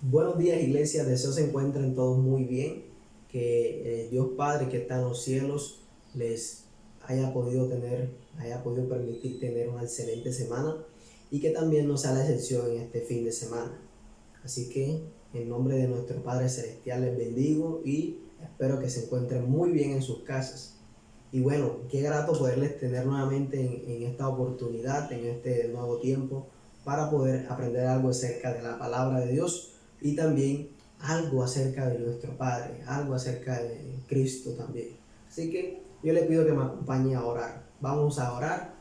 Buenos días, iglesia. Deseo se encuentren todos muy bien. Que Dios Padre que está en los cielos les haya podido permitir tener una excelente semana y que también no sea la excepción en este fin de semana. Así que en nombre de nuestro Padre Celestial les bendigo y espero que se encuentren muy bien en sus casas. Y bueno, qué grato poderles tener nuevamente en esta oportunidad, en este nuevo tiempo, para poder aprender algo acerca de la palabra de Dios y también algo acerca de nuestro Padre, algo acerca de Cristo también. Así que yo le pido que me acompañe a orar. Vamos a orar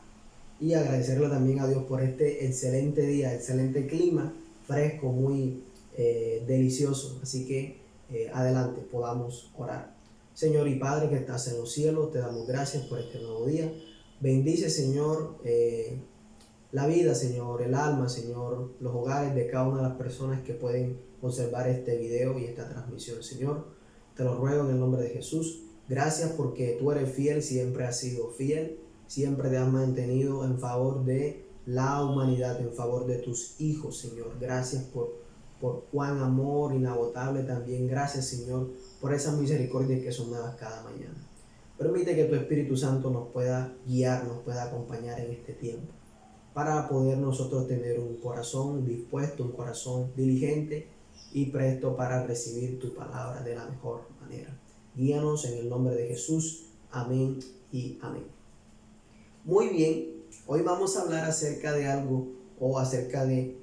y agradecerle también a Dios por este excelente día, excelente clima, fresco, muy delicioso. Así que adelante, podamos orar. Señor y Padre que estás en los cielos, te damos gracias por este nuevo día. Bendice, Señor, la vida, Señor, el alma, Señor, los hogares de cada una de las personas que pueden observar este video y esta transmisión, Señor. Te lo ruego en el nombre de Jesús. Gracias porque tú eres fiel, siempre has sido fiel, siempre te has mantenido en favor de la humanidad, en favor de tus hijos, Señor. Gracias por cuán amor inagotable también. Gracias, Señor, por esas misericordias que son nuevas cada mañana. Permite que tu Espíritu Santo nos pueda guiar, nos pueda acompañar en este tiempo, para poder nosotros tener un corazón dispuesto, un corazón diligente y presto para recibir tu palabra de la mejor manera. Guíanos en el nombre de Jesús. Amén y amén. Muy bien, hoy vamos a hablar acerca de algo o acerca de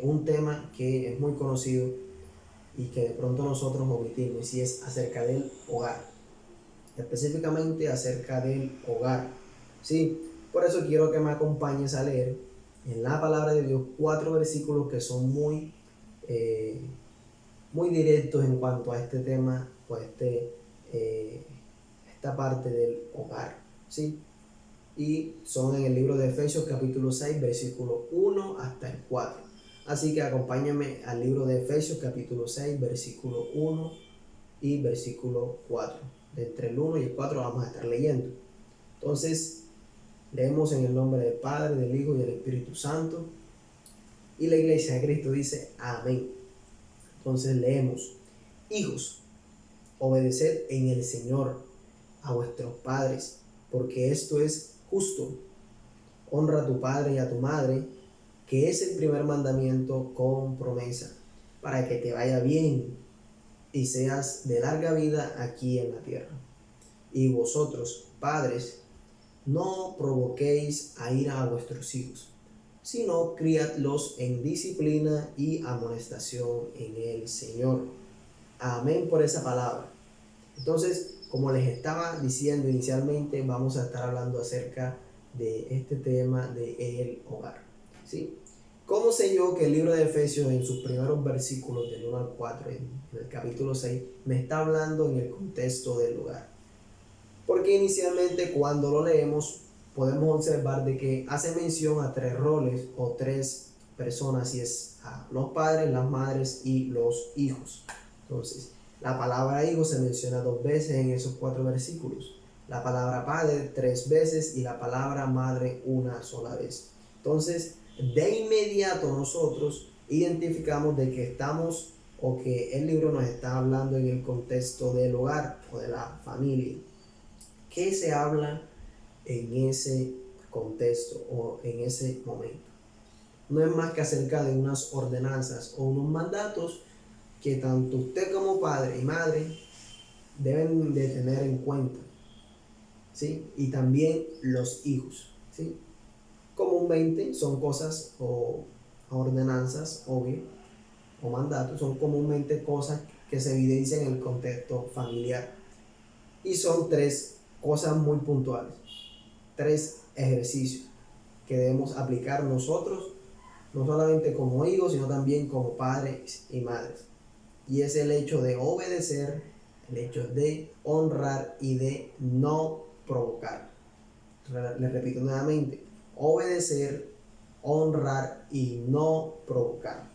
un tema que es muy conocido y que de pronto nosotros omitimos, y es acerca del hogar, específicamente acerca del hogar. Sí, por eso quiero que me acompañes a leer en la palabra de Dios 4 versículos que son muy directos en cuanto a este tema o esta parte del hogar. ¿Sí? Y son en el libro de Efesios capítulo 6 versículo 1 hasta el 4. Así que acompáñame al libro de Efesios capítulo 6 versículo 1 y versículo 4. De entre el 1 y el 4 vamos a estar leyendo. Entonces, leemos en el nombre del Padre, del Hijo y del Espíritu Santo. Y la iglesia de Cristo dice amén. Entonces leemos: hijos, obedeced en el Señor a vuestros padres, porque esto es justo. Honra a tu padre y a tu madre, que es el primer mandamiento con promesa, para que te vaya bien y seas de larga vida aquí en la tierra. Y vosotros, padres, no provoquéis a ira a vuestros hijos, sino criadlos en disciplina y amonestación en el Señor. Amén por esa palabra. Entonces, como les estaba diciendo inicialmente, vamos a estar hablando acerca de este tema del hogar. ¿Sí? ¿Cómo sé yo que el libro de Efesios, en sus primeros versículos del 1 al 4, en el capítulo 6, me está hablando en el contexto del hogar? Porque inicialmente cuando lo leemos podemos observar de que hace mención a tres roles o tres personas, y es a los padres, las madres y los hijos. Entonces, la palabra hijo se menciona 2 veces en esos 4 versículos, la palabra padre 3 veces y la palabra madre una sola vez. Entonces, de inmediato nosotros identificamos de que estamos, o que el libro nos está hablando en el contexto del hogar o de la familia. ¿Qué se habla en ese contexto o en ese momento? No es más que acerca de unas ordenanzas o unos mandatos que tanto usted como padre y madre deben de tener en cuenta, ¿sí? Y también los hijos, ¿sí? Comúnmente son cosas o ordenanzas, obvio, o mandatos, son comúnmente cosas que se evidencian en el contexto familiar. Y son 3 cosas muy puntuales, 3 ejercicios que debemos aplicar nosotros, no solamente como hijos, sino también como padres y madres. Y es el hecho de obedecer, el hecho de honrar y de no provocar. Les repito nuevamente: obedecer, honrar y no provocar.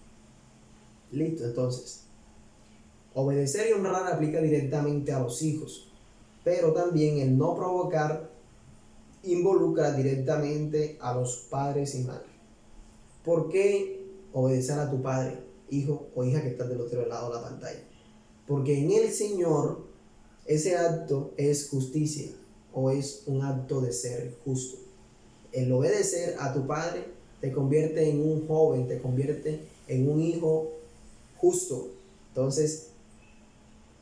Listo, entonces, obedecer y honrar aplica directamente a los hijos, pero también el no provocar involucra directamente a los padres y madres. ¿Por qué obedecer a tu padre hijo o hija que estás del otro lado de la pantalla. Porque en el Señor ese acto es justicia o es un acto de ser justo. El obedecer a tu padre te convierte en un joven, te convierte en un hijo justo. Entonces,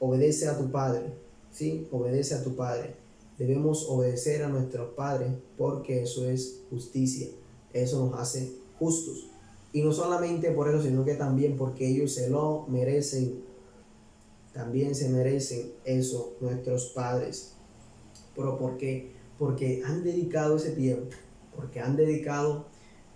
obedece a tu padre, ¿sí? Obedece a tu padre. Debemos obedecer a nuestros padres porque eso es justicia. Eso nos hace justos. Y no solamente por eso, sino que también porque ellos se lo merecen. También se merecen eso nuestros padres. Pero ¿por qué? Porque han dedicado ese tiempo, porque han dedicado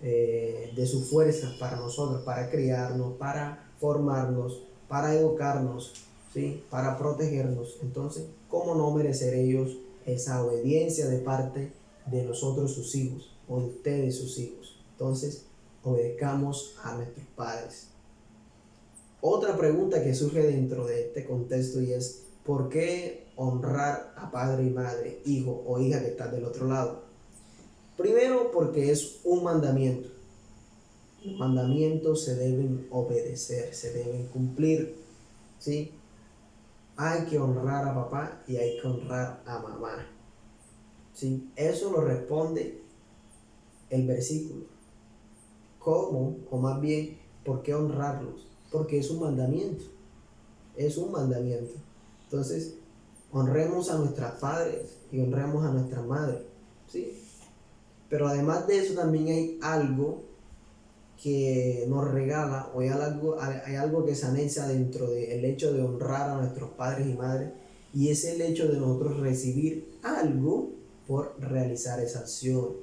de sus fuerzas para nosotros, para criarnos, para formarnos, para educarnos, ¿sí? Para protegernos. Entonces, ¿cómo no merecer ellos esa obediencia de parte de nosotros sus hijos o de ustedes sus hijos? Entonces, obedezcamos a nuestros padres. Otra pregunta que surge dentro de este contexto y es ¿por qué honrar a padre y madre, hijo o hija que está del otro lado? Primero porque es un mandamiento. Los mandamientos se deben obedecer, se deben cumplir, ¿sí? Hay que honrar a papá y hay que honrar a mamá, ¿sí? Eso lo responde el versículo. ¿Cómo? O más bien, ¿por qué honrarlos? Porque es un mandamiento. Es un mandamiento. Entonces, honremos a nuestros padres y honremos a nuestra madre, ¿sí? Pero además de eso también hay algo que nos regala o hay algo que se anexa dentro del hecho de honrar a nuestros padres y madres, y es el hecho de nosotros recibir algo por realizar esa acción.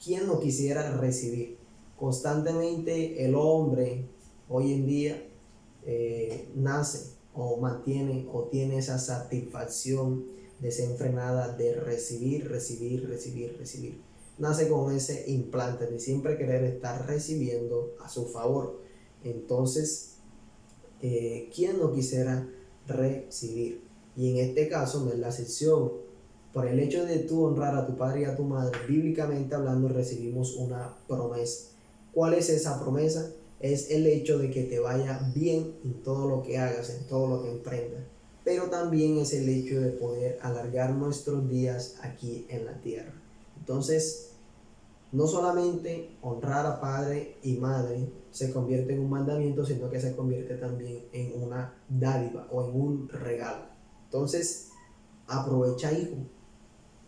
¿Quién no quisiera recibir? Constantemente el hombre hoy en día nace o mantiene o tiene esa satisfacción desenfrenada de recibir. Nace con ese implante de siempre querer estar recibiendo a su favor. Entonces, ¿quién no quisiera recibir? Y en este caso no es la excepción. Por el hecho de tú honrar a tu padre y a tu madre, bíblicamente hablando, recibimos una promesa. ¿Cuál es esa promesa? Es el hecho de que te vaya bien en todo lo que hagas, en todo lo que emprendas. Pero también es el hecho de poder alargar nuestros días aquí en la tierra. Entonces, no solamente honrar a padre y madre se convierte en un mandamiento, sino que se convierte también en una dádiva o en un regalo. Entonces, aprovecha, hijo.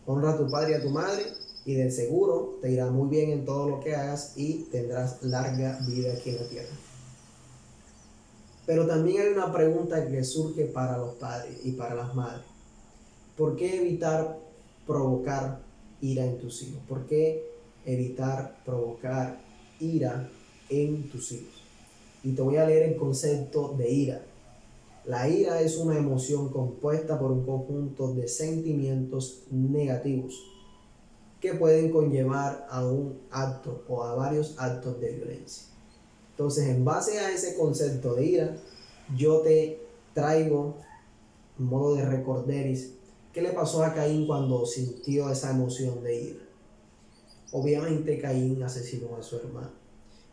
Honra a tu padre y a tu madre y de seguro te irá muy bien en todo lo que hagas y tendrás larga vida aquí en la tierra. Pero también hay una pregunta que surge para los padres y para las madres. ¿Por qué evitar provocar ira en tus hijos? ¿Por qué evitar provocar ira en tus hijos? Y te voy a leer el concepto de ira. La ira es una emoción compuesta por un conjunto de sentimientos negativos que pueden conllevar a un acto o a varios actos de violencia. Entonces, en base a ese concepto de ira, yo te traigo en modo de recorderis qué le pasó a Caín cuando sintió esa emoción de ira. Obviamente Caín asesinó a su hermano.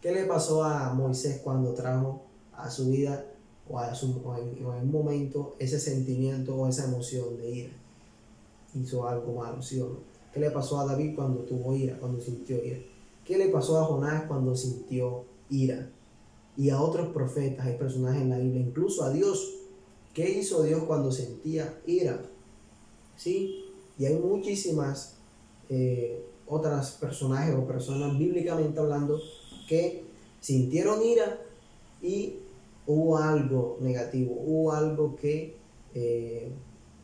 ¿Qué le pasó a Moisés cuando trajo a su vida o en un momento ese sentimiento o esa emoción de ira? Hizo algo malo, ¿sí o no? ¿Qué le pasó a David cuando tuvo ira, cuando sintió ira? ¿Qué le pasó a Jonás cuando sintió ira? Y a otros profetas, hay personajes en la Biblia, incluso a Dios. ¿Qué hizo Dios cuando sentía ira? ¿Sí? Y hay muchísimas otras personajes o personas bíblicamente hablando que sintieron ira y hubo algo negativo, hubo algo que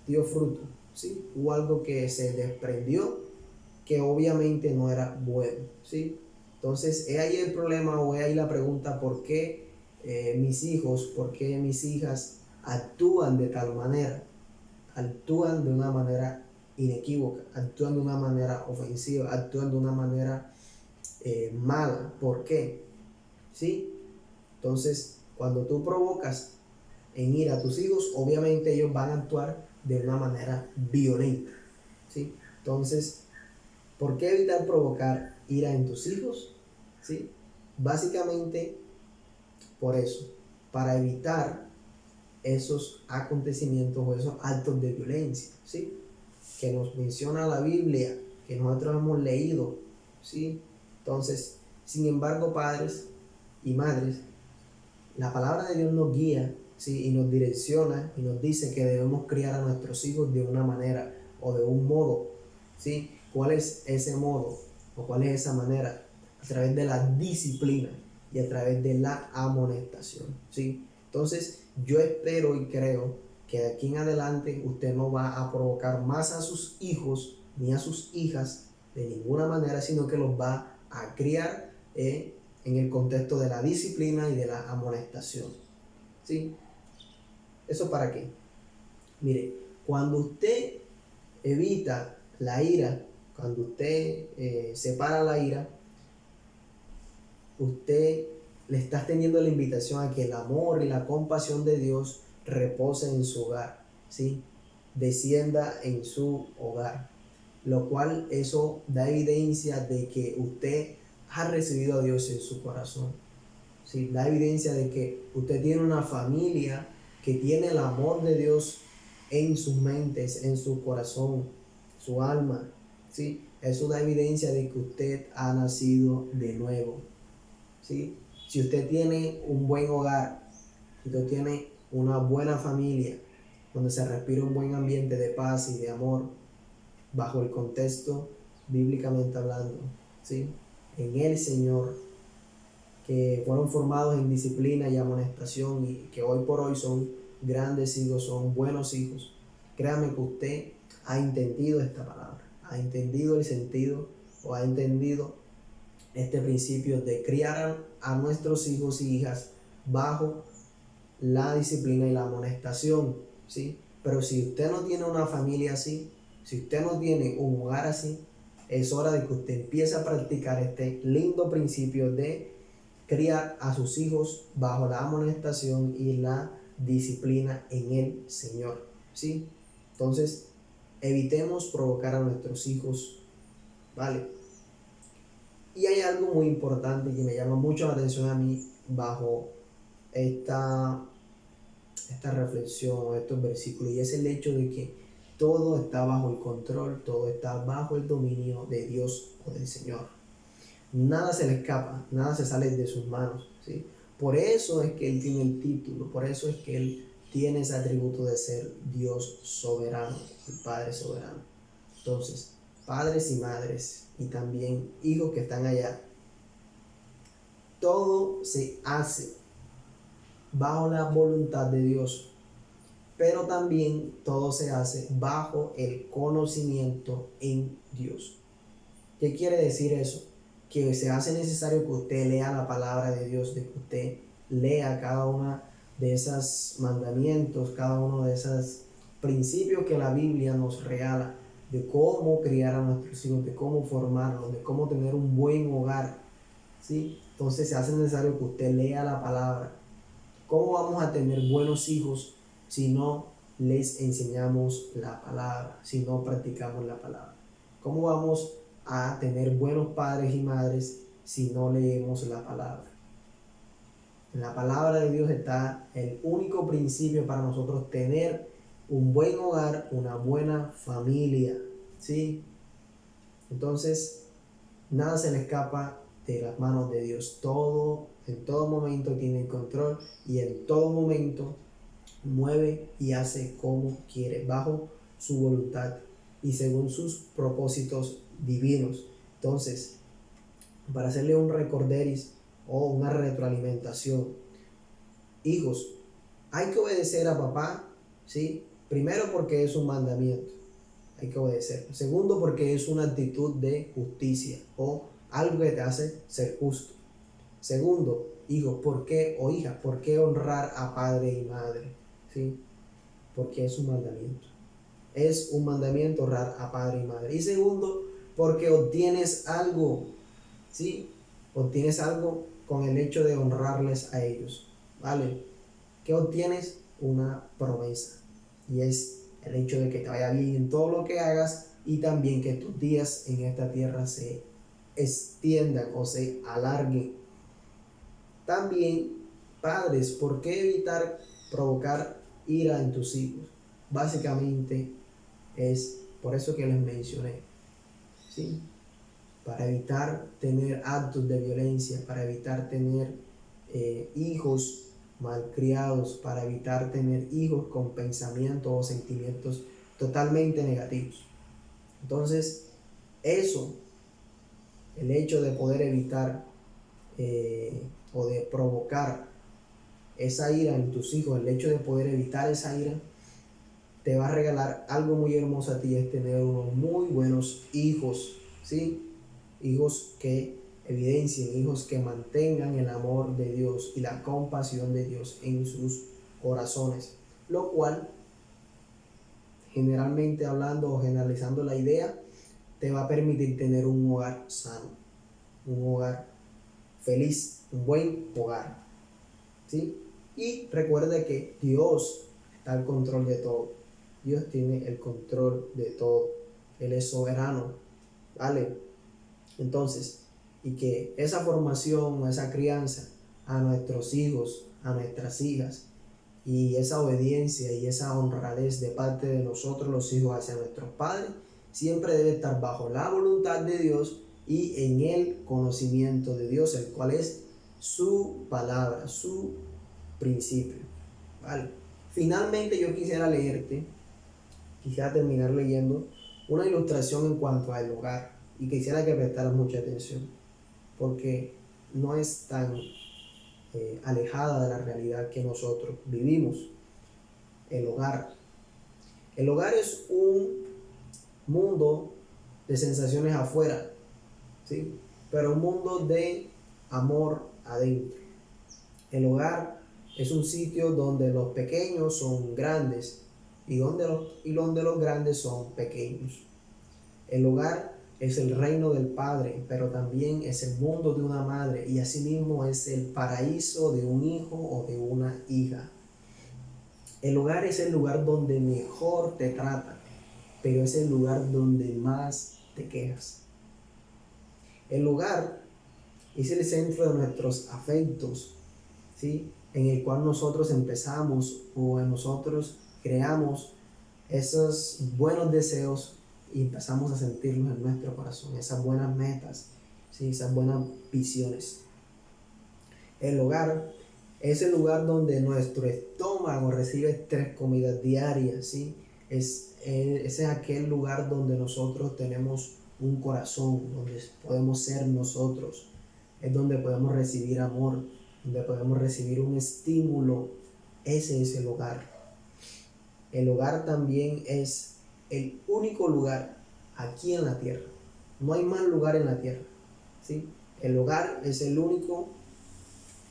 dio fruto, ¿sí? Hubo algo que se desprendió que obviamente no era bueno, ¿sí? Entonces, es ahí el problema o es ahí la pregunta: ¿por qué mis hijos, por qué mis hijas actúan de tal manera? Actúan de una manera inequívoca, actúan de una manera ofensiva, actúan de una manera mala. ¿Por qué? ¿Sí? Entonces, cuando tú provocas en ira a tus hijos, obviamente ellos van a actuar de una manera violenta, ¿sí? Entonces, ¿por qué evitar provocar ira en tus hijos? ¿Sí? Básicamente por eso, para evitar esos acontecimientos o esos actos de violencia, ¿sí? Que nos menciona la Biblia, que nosotros hemos leído, ¿sí? Entonces, sin embargo, padres y madres, la palabra de Dios nos guía, ¿sí? Y nos direcciona y nos dice que debemos criar a nuestros hijos de una manera o de un modo, ¿sí? ¿Cuál es ese modo o cuál es esa manera? A través de la disciplina y a través de la amonestación, ¿sí? Entonces, yo espero y creo que de aquí en adelante usted no va a provocar más a sus hijos ni a sus hijas de ninguna manera, sino que los va a criar en el contexto de la disciplina y de la amonestación, ¿sí? ¿Eso para qué? Mire, cuando usted evita la ira, cuando usted separa la ira, usted le está teniendo la invitación a que el amor y la compasión de Dios reposen en su hogar, ¿sí? Descienda en su hogar, lo cual eso da evidencia de que usted ha recibido a Dios en su corazón, ¿sí? Da evidencia de que usted tiene una familia que tiene el amor de Dios en sus mentes, en su corazón, su alma, ¿sí? Eso da evidencia de que usted ha nacido de nuevo, ¿sí? Si usted tiene un buen hogar, si usted tiene una buena familia, donde se respira un buen ambiente de paz y de amor, bajo el contexto bíblicamente hablando, ¿sí? En el Señor, que fueron formados en disciplina y amonestación y que hoy por hoy son grandes hijos, son buenos hijos. Créame que usted ha entendido esta palabra, ha entendido el sentido o ha entendido este principio de criar a nuestros hijos y hijas bajo la disciplina y la amonestación, ¿sí? Pero si usted no tiene una familia así, si usted no tiene un hogar así, es hora de que usted empiece a practicar este lindo principio de criar a sus hijos bajo la amonestación y la disciplina en el Señor, ¿sí? Entonces, evitemos provocar a nuestros hijos, ¿vale? Y hay algo muy importante que me llama mucho la atención a mí bajo esta reflexión o estos versículos, y es el hecho de que todo está bajo el control, todo está bajo el dominio de Dios o del Señor. Nada se le escapa, nada se sale de sus manos, ¿sí? Por eso es que Él tiene el título, por eso es que Él tiene ese atributo de ser Dios soberano, el Padre soberano. Entonces, padres y madres y también hijos que están allá, todo se hace bajo la voluntad de Dios, pero también todo se hace bajo el conocimiento en Dios. ¿Qué quiere decir eso? Que se hace necesario que usted lea la palabra de Dios, de que usted lea cada uno de esos mandamientos, cada uno de esos principios que la Biblia nos regala, de cómo criar a nuestros hijos, de cómo formarlos, de cómo tener un buen hogar, ¿sí? Entonces se hace necesario que usted lea la palabra. ¿Cómo vamos a tener buenos hijos si no les enseñamos la palabra, si no practicamos la palabra? ¿Cómo vamos a tener buenos padres y madres si no leemos la palabra? En la palabra de Dios está el único principio para nosotros tener un buen hogar, una buena familia, ¿sí? Entonces, nada se le escapa de las manos de Dios. Todo, en todo momento tiene el control y en todo momento mueve y hace como quiere, bajo su voluntad y según sus propósitos divinos. Entonces, para hacerle un recorderis o una retroalimentación, hijos, hay que obedecer a papá, ¿sí? Primero porque es un mandamiento, hay que obedecer. Segundo porque es una actitud de justicia o algo que te hace ser justo. Segundo, hijos, ¿por qué? O hijas, ¿por qué honrar a padre y madre? ¿Sí? Porque es un mandamiento. Es un mandamiento honrar a padre y madre. Y segundo, porque obtienes algo, ¿sí? Obtienes algo con el hecho de honrarles a ellos, ¿vale? ¿Qué obtienes? Una promesa. Y es el hecho de que te vaya bien en todo lo que hagas y también que tus días en esta tierra se extiendan o se alarguen. También Padres, ¿por qué evitar provocar ira en tus hijos? Básicamente es por eso que les mencioné, ¿sí? Para evitar tener actos de violencia, para evitar tener hijos malcriados, para evitar tener hijos con pensamientos o sentimientos totalmente negativos. Entonces, eso, el hecho de poder evitar o de provocar esa ira en tus hijos, el hecho de poder evitar esa ira, te va a regalar algo muy hermoso a ti, es tener unos muy buenos hijos, ¿sí? Hijos que evidencien, hijos que mantengan el amor de Dios y la compasión de Dios en sus corazones, lo cual, generalmente hablando o generalizando la idea, te va a permitir tener un hogar sano, un hogar feliz, un buen hogar, ¿sí? Y recuerda que Dios está al control de todo. Dios tiene el control de todo. Él es soberano, ¿vale? Entonces, y que esa formación, esa crianza a nuestros hijos, a nuestras hijas, y esa obediencia y esa honradez de parte de nosotros los hijos hacia nuestros padres, siempre debe estar bajo la voluntad de Dios y en el conocimiento de Dios, el cual es su palabra, su principio. ¿Vale? Finalmente yo quisiera terminar leyendo una ilustración en cuanto al hogar y quisiera que prestaras mucha atención porque no es tan alejada de la realidad que nosotros vivimos. El hogar. El hogar es un mundo de sensaciones afuera, ¿sí? Pero un mundo de amor adentro. El hogar es un sitio donde los pequeños son grandes y donde los grandes son pequeños. El hogar es el reino del Padre, pero también es el mundo de una madre y asimismo es el paraíso de un hijo o de una hija. El hogar es el lugar donde mejor te tratan, pero es el lugar donde más te quejas. El hogar es el centro de nuestros afectos, ¿sí? En el cual nosotros empezamos o en nosotros creamos esos buenos deseos y empezamos a sentirlos en nuestro corazón, esas buenas metas, ¿sí? Esas buenas visiones. El hogar es el lugar donde nuestro estómago recibe 3 comidas diarias, ¿sí? Ese es aquel lugar donde nosotros tenemos un corazón, donde podemos ser nosotros. Es donde podemos recibir amor, donde podemos recibir un estímulo. Ese es el hogar. El hogar también es el único lugar aquí en la tierra. No hay más lugar en la tierra, ¿sí? El hogar es el único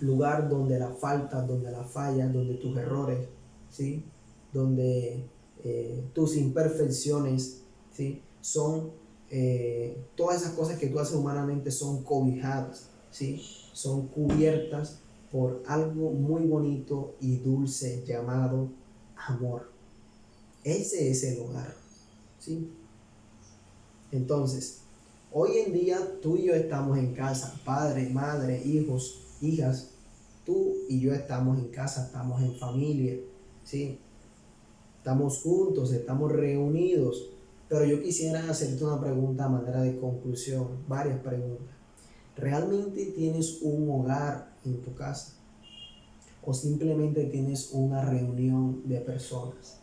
lugar donde la falta, donde la falla, donde tus errores, ¿sí? Donde tus imperfecciones, ¿sí? Son todas esas cosas que tú haces humanamente son cobijadas, ¿sí? Son cubiertas por algo muy bonito y dulce llamado amor. Ese es el hogar, ¿sí? Entonces, hoy en día tú y yo estamos en casa, padre, madre, hijos, hijas, tú y yo estamos en casa, estamos en familia, ¿sí? Estamos juntos, estamos reunidos, pero yo quisiera hacerte una pregunta a manera de conclusión, varias preguntas. ¿Realmente tienes un hogar en tu casa? ¿O simplemente tienes una reunión de personas?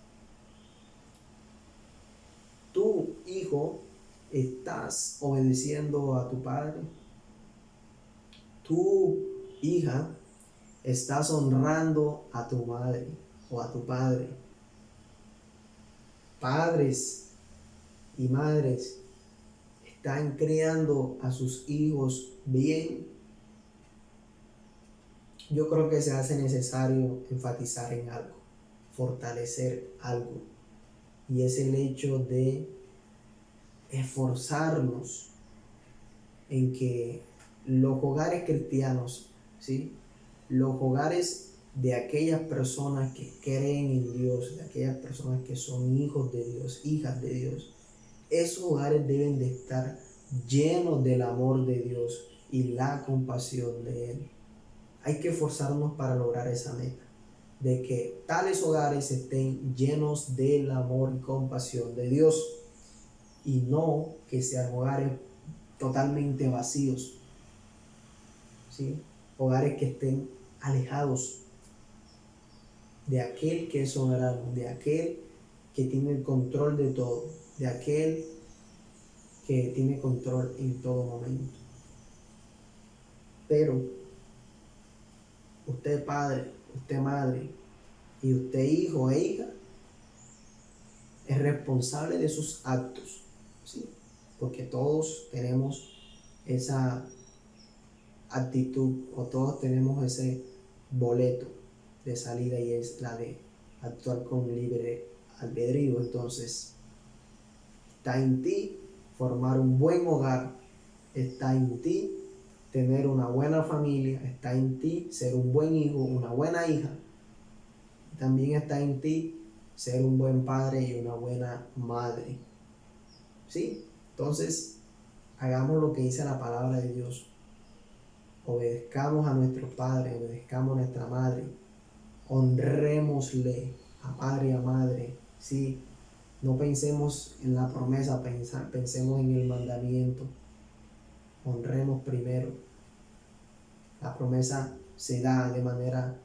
¿Tu hijo estás obedeciendo a tu padre? ¿Tu hija estás honrando a tu madre o a tu padre? Padres y madres están criando a sus hijos bien. Yo creo que se hace necesario enfatizar en algo, fortalecer algo, y es el hecho de esforzarnos en que los hogares cristianos, ¿sí? Los hogares de aquellas personas que creen en Dios, de aquellas personas que son hijos de Dios, hijas de Dios, esos hogares deben de estar llenos del amor de Dios y la compasión de Él. hay que esforzarnos para lograr esa meta, de que tales hogares estén llenos del amor y compasión de Dios, y no que sean hogares totalmente vacíos, ¿sí? Hogares que estén alejados de aquel que es soberano, de aquel que tiene el control de todo, de aquel que tiene control en todo momento. Pero usted padre, usted madre y usted hijo e hija es responsable de sus actos, ¿sí? Porque todos tenemos esa actitud o todos tenemos ese boleto de salida, y es la de actuar con libre albedrío. Entonces, está en ti formar un buen hogar, está en ti tener una buena familia, está en ti ser un buen hijo, una buena hija. También está en ti ser un buen padre y una buena madre. ¿Sí? Entonces, hagamos lo que dice la palabra de Dios. Obedezcamos a nuestros padres, obedezcamos a nuestra madre, honrémosle a padre y a madre. ¿Sí? No pensemos en la promesa, pensemos en el mandamiento. Honremos primero. La promesa se da de manera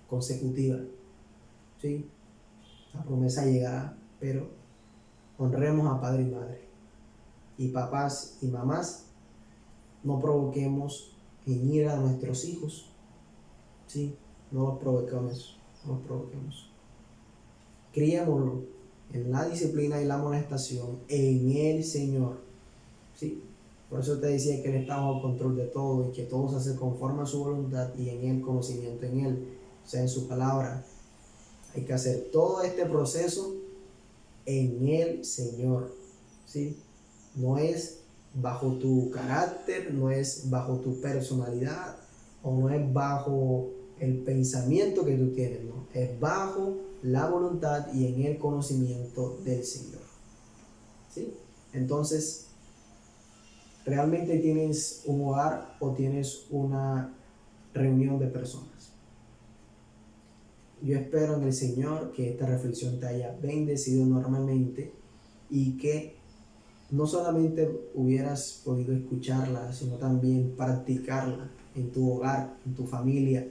consecutiva, ¿sí? La promesa llegará, pero honremos a padre y madre. Y papás y mamás, no provoquemos en ira a nuestros hijos, ¿sí? No los provoquemos, no los provoquemos. Criémoslo en la disciplina y la amonestación en el Señor, ¿sí? Por eso te decía que Él está bajo control de todo y que todo se hace conforme a su voluntad y en el conocimiento en Él, o sea, en su palabra. Hay que hacer todo este proceso en el Señor, ¿sí? No es bajo tu carácter, no es bajo tu personalidad o no es bajo el pensamiento que tú tienes, no, es bajo la voluntad y en el conocimiento del Señor, ¿sí? Entonces, ¿realmente tienes un hogar o tienes una reunión de personas? Yo espero en el Señor que esta reflexión te haya bendecido enormemente y que no solamente hubieras podido escucharla, sino también practicarla en tu hogar, en tu familia.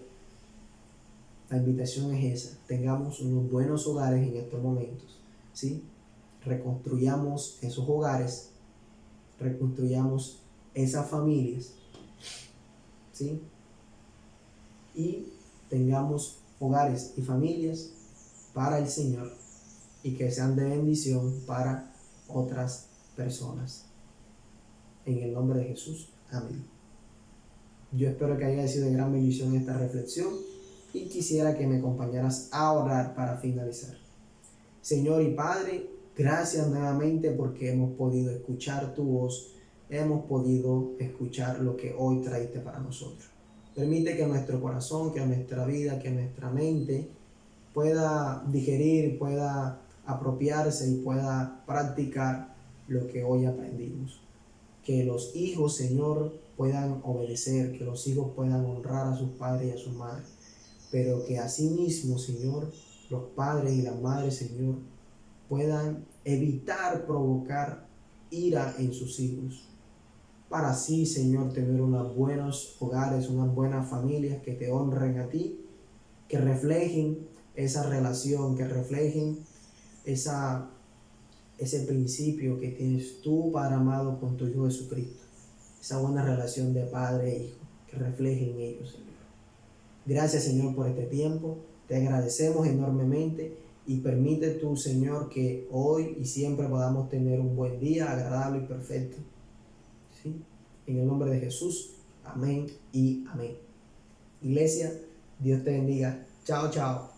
La invitación es esa: tengamos unos buenos hogares en estos momentos, ¿sí? Reconstruyamos esos hogares, reconstruyamos esas familias, ¿sí? Y tengamos hogares y familias para el Señor y que sean de bendición para otras personas. En el nombre de Jesús, amén. Yo espero que haya sido de gran bendición esta reflexión y quisiera que me acompañaras a orar para finalizar. Señor y Padre, gracias nuevamente porque hemos podido escuchar tu voz, hemos podido escuchar lo que hoy traiste para nosotros. Permite que nuestro corazón, que nuestra vida, que nuestra mente pueda digerir, pueda apropiarse y pueda practicar lo que hoy aprendimos. Que los hijos, Señor, puedan obedecer, que los hijos puedan honrar a sus padres y a sus madres, pero que asimismo, Señor, los padres y las madres, Señor, puedan evitar provocar ira en sus hijos, para así, Señor, tener unos buenos hogares, unas buenas familias que te honren a ti, que reflejen esa relación, que reflejen ese principio que tienes tú, Padre amado, con tu Hijo Jesucristo, esa buena relación de padre e hijo, que refleje en ellos, Señor. Gracias, Señor, por este tiempo, te agradecemos enormemente y permite tú, Señor, que hoy y siempre podamos tener un buen día, agradable y perfecto, ¿sí? En el nombre de Jesús, amén y amén. Iglesia, Dios te bendiga. Chao, chao.